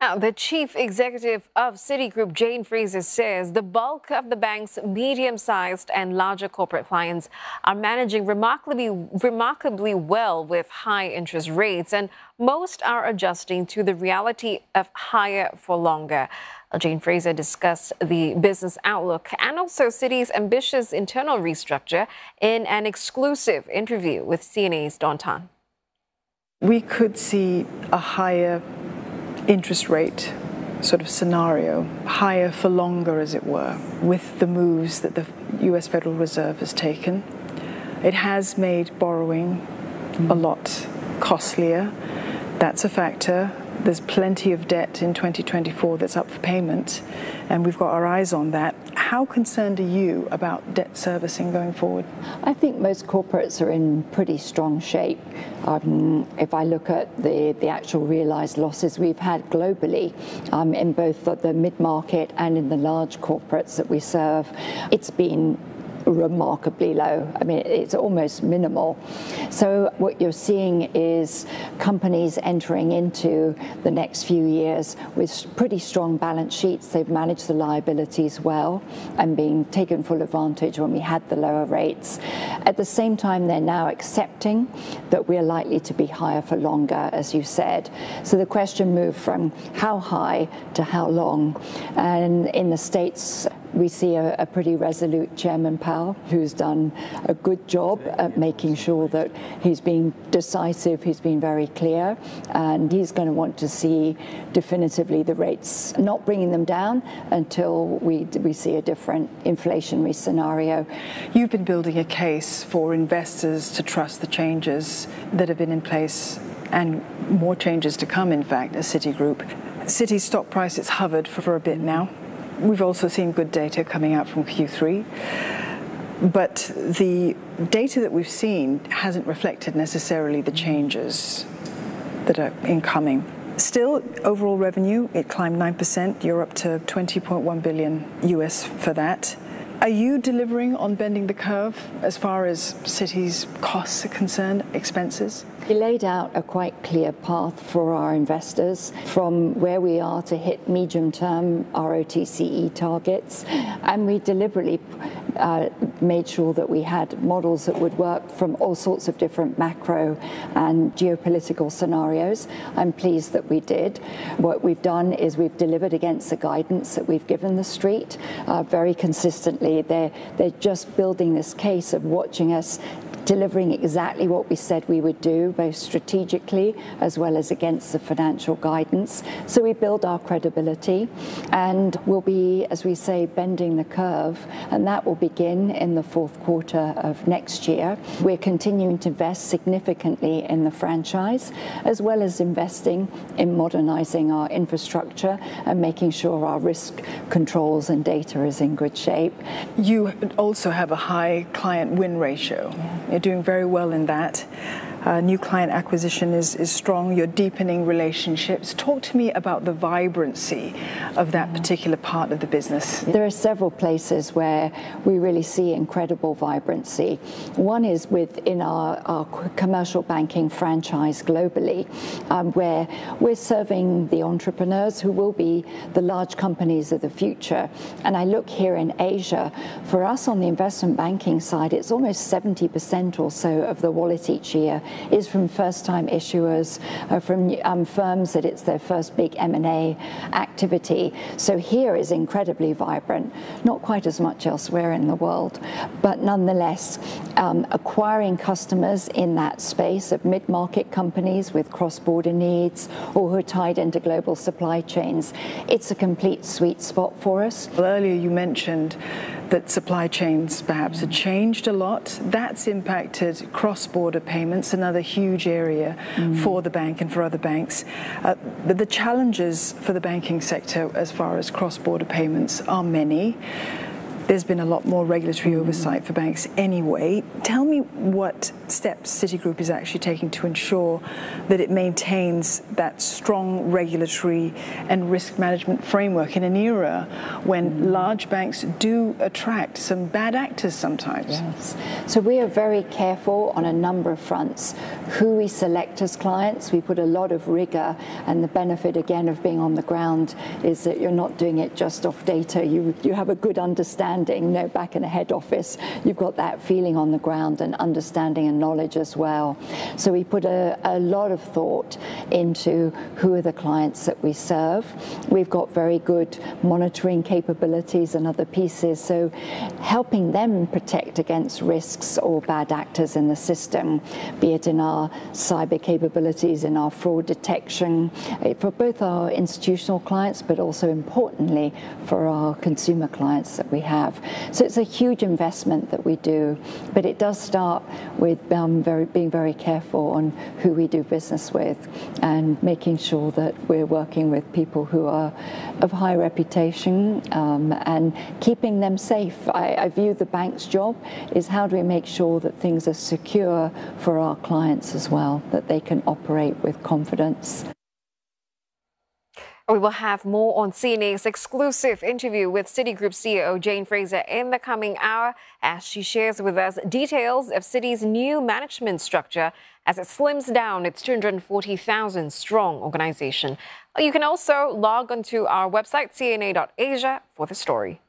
Now, the chief executive of Citigroup, Jane Fraser, says the bulk of the bank's medium-sized and larger corporate clients are managing remarkably well with high interest rates, and most are adjusting to the reality of higher for longer. Jane Fraser discussed the business outlook and also Citi's ambitious internal restructure in an exclusive interview with CNA's Dawn Tan. We could see a higher interest rate sort of scenario, higher for longer, as it were, with the moves that the US Federal Reserve has taken. It has made borrowing a lot costlier. That's a factor. There's plenty of debt in 2024 that's up for payment, and we've got our eyes on that. How concerned are you about debt servicing going forward? I think most corporates are in pretty strong shape. If I look at the actual realized losses we've had globally in both the mid-market and in the large corporates that we serve, it's been remarkably low. I mean, it's almost minimal. So what you're seeing is companies entering into the next few years with pretty strong balance sheets. They've managed the liabilities well and being taken full advantage when we had the lower rates. At the same time, they're now accepting that we're likely to be higher for longer, as you said. So the question moved from how high to how long. And in the States, we see a pretty resolute Chairman Powell, who's done a good job at making sure that he's being decisive, he's been very clear, and he's going to want to see definitively the rates, not bringing them down until we see a different inflationary scenario. You've been building a case for investors to trust the changes that have been in place, and more changes to come, in fact, at Citigroup. Citi's stock price, it's hovered for a bit now. We've also seen good data coming out from Q3, but the data that we've seen hasn't reflected necessarily the changes that are incoming. Still, overall revenue, it climbed 9%. You're up to 20.1 billion US for that. Are you delivering on bending the curve as far as Citi's costs are concerned, expenses? We laid out a quite clear path for our investors from where we are to hit medium-term ROTCE targets, and we deliberately made sure that we had models that would work from all sorts of different macro and geopolitical scenarios. I'm pleased that we did. What we've done is we've delivered against the guidance that we've given the street very consistently. They're just building this case of watching us delivering exactly what we said we would do, both strategically as well as against the financial guidance. So we build our credibility, and we'll be, as we say, bending the curve, and that will begin in the fourth quarter of next year. We're continuing to invest significantly in the franchise, as well as investing in modernizing our infrastructure and making sure our risk controls and data is in good shape. You also have a high client win ratio. Yeah. You're doing very well in that. New client acquisition is strong. You're deepening relationships. Talk to me about the vibrancy of that particular part of the business. There are several places where we really see incredible vibrancy. One is within our commercial banking franchise globally, where we're serving the entrepreneurs who will be the large companies of the future. And I look here in Asia, for us on the investment banking side, it's almost 70% or so of the wallet each year is from first-time issuers, from firms that it's their first big M&A activity. So here is incredibly vibrant, not quite as much elsewhere in the world, but nonetheless, acquiring customers in that space of mid-market companies with cross-border needs or who are tied into global supply chains, it's a complete sweet spot for us. Well, earlier you mentioned that supply chains perhaps had changed a lot. That's impacted cross-border payments, another huge area for the bank and for other banks. But the challenges for the banking sector as far as cross-border payments are many. there's been a lot more regulatory oversight for banks anyway. Tell me what steps Citigroup is actually taking to ensure that it maintains that strong regulatory and risk management framework in an era when large banks do attract some bad actors sometimes. Yes. So we are very careful on a number of fronts. Who we select as clients, we put a lot of rigor, and the benefit again of being on the ground is that you're not doing it just off data. You have a good understanding. Back in a head office, you've got that feeling on the ground and understanding and knowledge as well. So we put a lot of thought into who are the clients that we serve. We've got very good monitoring capabilities and other pieces, so helping them protect against risks or bad actors in the system, be it in our cyber capabilities, in our fraud detection, for both our institutional clients, but also importantly for our consumer clients that we have. So it's a huge investment that we do, but it does start with being very careful on who we do business with and making sure that we're working with people who are of high reputation and keeping them safe. I view the bank's job is how do we make sure that things are secure for our clients as well, that they can operate with confidence. We will have more on CNA's exclusive interview with Citigroup CEO Jane Fraser in the coming hour as she shares with us details of Citi's new management structure as it slims down its 240,000 strong organization. You can also log onto our website, cna.asia, for the story.